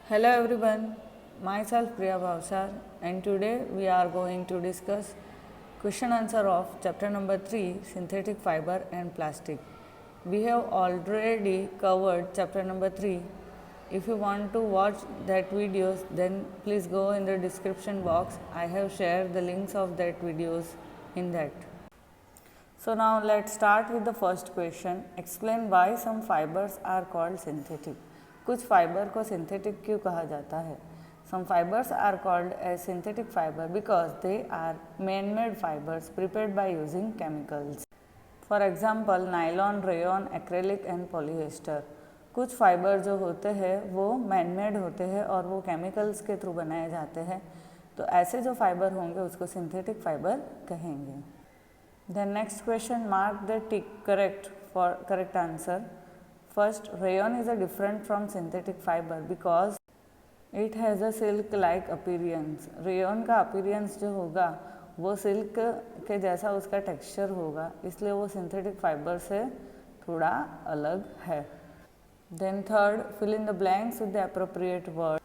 Hello everyone, myself Priya Bhavsar and today we are going to discuss question answer of chapter number 3 synthetic fiber and plastic. We have already covered chapter number 3. If you want to watch that videos then please go in the description box. I have shared the links of that videos in that. So now let's start with the first question. Explain why some fibers are called synthetic. कुछ fibre को synthetic क्यों कहा जाता है? Some fibers are called as synthetic fiber because they are man-made fibers prepared by using chemicals. For example, nylon, rayon, acrylic and polyester. कुछ fibre जो होते हैं वो मैन-मेड होते हैं और वो केमिकल्स के थ्रू बनाए जाते हैं, तो ऐसे जो फाइबर होंगे उसको सिंथेटिक फाइबर कहेंगे. Then next question, mark the tick correct for correct answer. First, rayon is a different from synthetic fiber because it has a silk like appearance. rayon का appearance जो होगा वो silk के जैसा उसका texture होगा, इसलिए वो synthetic fiber से थोड़ा अलग है. Then third, fill in the blanks with the appropriate word.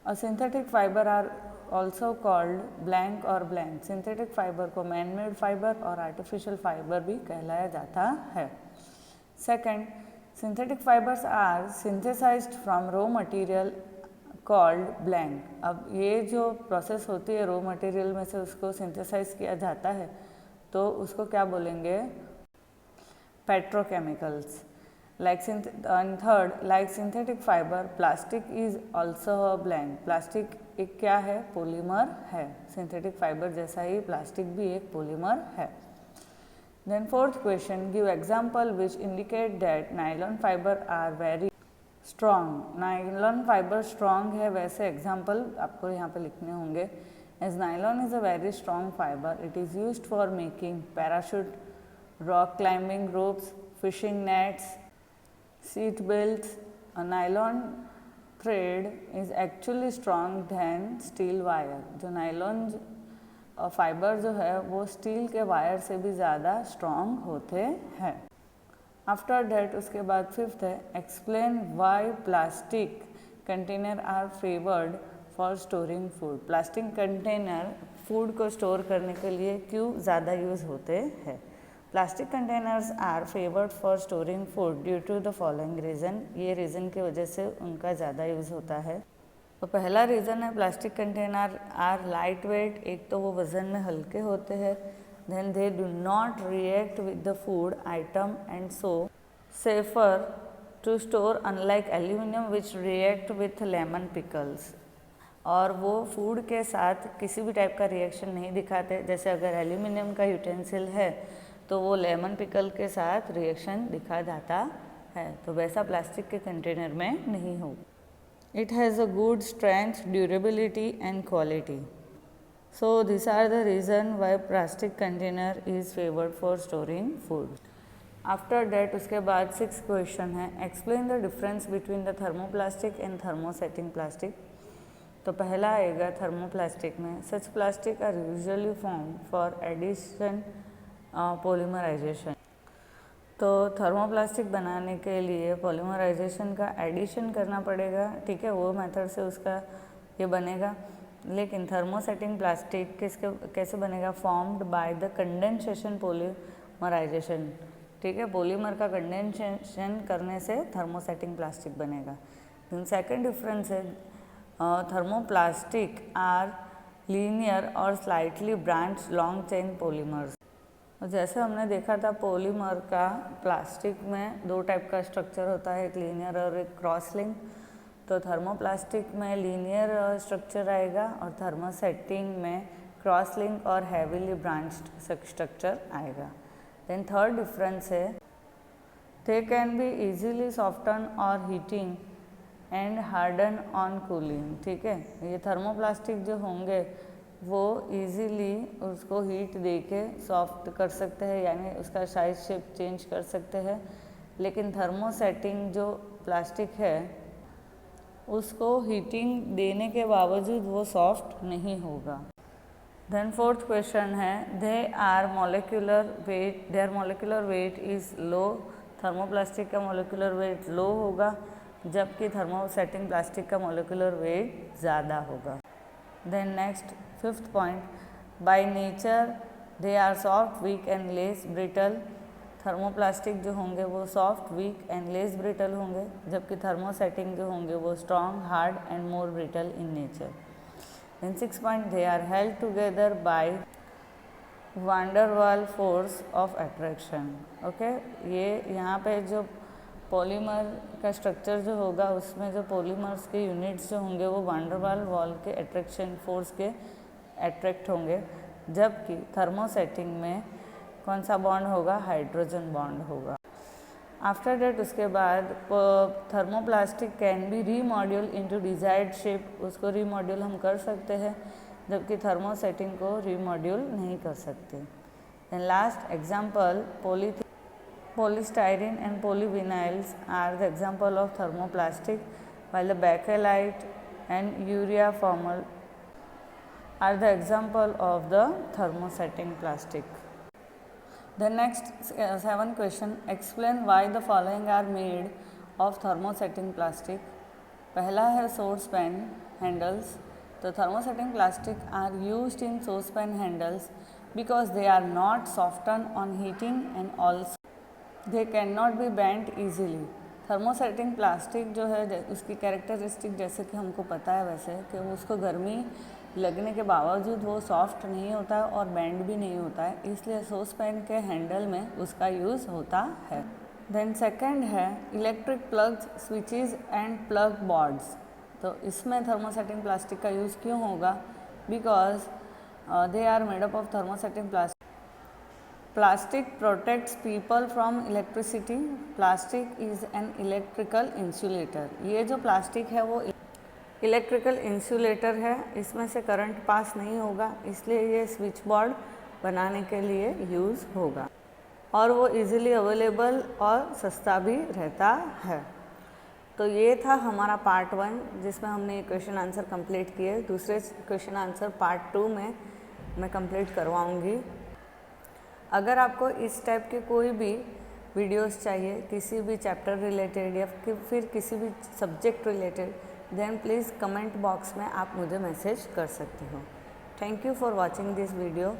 A synthetic fiber are also called blank or blank. Synthetic fiber को man-made fiber और artificial fiber भी कहलाया जाता है. Second, synthetic fibers are synthesized from raw material called blank. अब ये जो process होती है रॉ मटेरियल में से उसको सिंथेसाइज किया जाता है तो उसको क्या बोलेंगे? Petrochemicals. And third, like synthetic fiber, plastic is also a blank. Plastic एक क्या है? पॉलीमर है. सिंथेटिक फाइबर जैसा ही प्लास्टिक भी एक पॉलीमर है. Then fourth question, give example which indicate that nylon fiber are very strong. Nylon fiber strong है, वैसे example आपको यहाँ पे लिखने होंगे. As nylon is a very strong fiber, it is used for making parachute, rock climbing ropes, fishing nets, seat belts. A nylon thread is actually strong than steel wire. जो nylon fibre जो है वो steel के wire से भी ज़्यादा strong होते हैं. आफ्टर डेट उसके बाद फिफ्थ है, explain why plastic container are favoured for storing food. Plastic container food को स्टोर करने के लिए क्यों ज़्यादा यूज़ होते हैं? Plastic containers are favoured for storing food due to the following reason. ये रीज़न की वजह से उनका ज़्यादा यूज़ होता है. तो पहला रीज़न है plastic container are light weight. एक तो वो वज़न में हल्के होते हैं. Then they do not react with the food item and so safer to store unlike aluminium which react with lemon pickles. और वो फूड के साथ किसी भी टाइप का रिएक्शन नहीं दिखाते. जैसे अगर एल्यूमिनियम का यूटेंसिल है तो वो लेमन पिकल के साथ रिएक्शन दिखा जाता है, तो वैसा प्लास्टिक के कंटेनर में नहीं हो. It has a good strength, durability and quality. So these are the reason why plastic container is favored for storing food. After that उसके बाद 6th question है, explain the difference between the thermoplastic and thermosetting plastic. तो पहला आएगा thermoplastic में. Such plastic are usually formed for addition polymerization. तो thermoplastic बनाने के लिए पॉलीमराइजेशन का एडिशन करना पड़ेगा, ठीक है, वो मेथड से उसका ये बनेगा. लेकिन थर्मोसेटिंग प्लास्टिक कैसे बनेगा? Formed by the condensation polymerisation, ठीक है, पॉलीमर का कंडेंसेशन करने से थर्मोसेटिंग प्लास्टिक बनेगा. देन सेकंड डिफरेंस है, थर्मोप्लास्टिक आर लीनियर और slightly branch long chain polymers. जैसे हमने देखा था पॉलीमर का प्लास्टिक में दो टाइप का स्ट्रक्चर होता है, एक लीनियर और एक क्रॉस लिंक. तो थर्मोप्लास्टिक में लीनियर स्ट्रक्चर आएगा और थर्मोसेटिंग में क्रॉस लिंक और हैवीली ब्रांच्ड स्ट्रक्चर आएगा. देन थर्ड डिफरेंस है, they can be easily soften और heating and harden on cooling. ठीक है, ये थर्मोप्लास्टिक जो होंगे वो इजीली उसको हीट दे के सॉफ्ट कर सकते हैं, यानी उसका साइज शेप चेंज कर सकते हैं. लेकिन थर्मोसेटिंग जो प्लास्टिक है उसको हीटिंग देने के बावजूद वो सॉफ्ट नहीं होगा. देन फोर्थ क्वेश्चन है, their molecular weight is low. Thermoplastic का मोलिकुलर वेट लो होगा जबकि थर्मोसेटिंग प्लास्टिक का मोलिकुलर वेट ज़्यादा होगा। Then next 5th point, by nature they are soft, weak and less brittle. Thermoplastic जो होंगे वो soft, weak and less brittle होंगे, जबकि थर्मोसेटिंग जो होंगे वो strong, hard and more brittle in nature. Then 6th point, they are held together bye wander वाल force of attraction. Okay, ये यहाँ पे जो पॉलीमर का स्ट्रक्चर जो होगा उसमें जो पॉलीमर्स के यूनिट्स जो होंगे वो वांडरवाल वॉल के अट्रैक्शन फोर्स के अट्रैक्ट होंगे, जबकि थर्मोसेटिंग में कौन सा बॉन्ड होगा, हाइड्रोजन बॉन्ड होगा। आफ्टर डेट उसके बाद thermoplastic can be remould into desired shape, उसको रीमॉड्यूल हम कर सकते हैं, जबकि थर्मोसेटिंग को रीमॉड्यूल नहीं कर सकते। And last example, polystyrene and polyvinyls are the example of thermoplastic, while the bakelite and urea formol are the example of the thermosetting plastic. The next 7 question, explain why the following are made of thermosetting plastic. पहला है saucepan handles. The thermosetting plastic are used in saucepan handles because they are not softened on heating and also they cannot be bent easily. Thermosetting plastic जो है उसकी characteristic जैसे कि हमको पता है वैसे कि उसको गर्मी लगने के बावजूद वो सॉफ्ट नहीं होता है और बैंड भी नहीं होता है, इसलिए सॉस पैन के हैंडल में उसका यूज़ होता है। देन सेकंड है electric plugs, switches and plug boards. तो इसमें थर्मोसेटिंग प्लास्टिक का यूज़ क्यों होगा, because they are made up of thermosetting plastic. Plastic protects people from electricity. Plastic is an electrical insulator. ये जो प्लास्टिक है वो इलेक्ट्रिकल इंसुलेटर है, इसमें से करंट पास नहीं होगा, इसलिए ये स्विच बोर्ड बनाने के लिए यूज़ होगा और वो इजीली अवेलेबल और सस्ता भी रहता है। तो ये था हमारा पार्ट 1 जिसमें हमने ये क्वेश्चन आंसर कंप्लीट किए। दूसरे क्वेश्चन आंसर पार्ट 2 में मैं कंप्लीट करवाऊँगी। अगर आपको इस टाइप के कोई भी वीडियोस चाहिए किसी भी चैप्टर रिलेटेड या फिर किसी भी subject related, then please comment box में आप मुझे मैसेज कर सकते हो। Thank you for watching this video.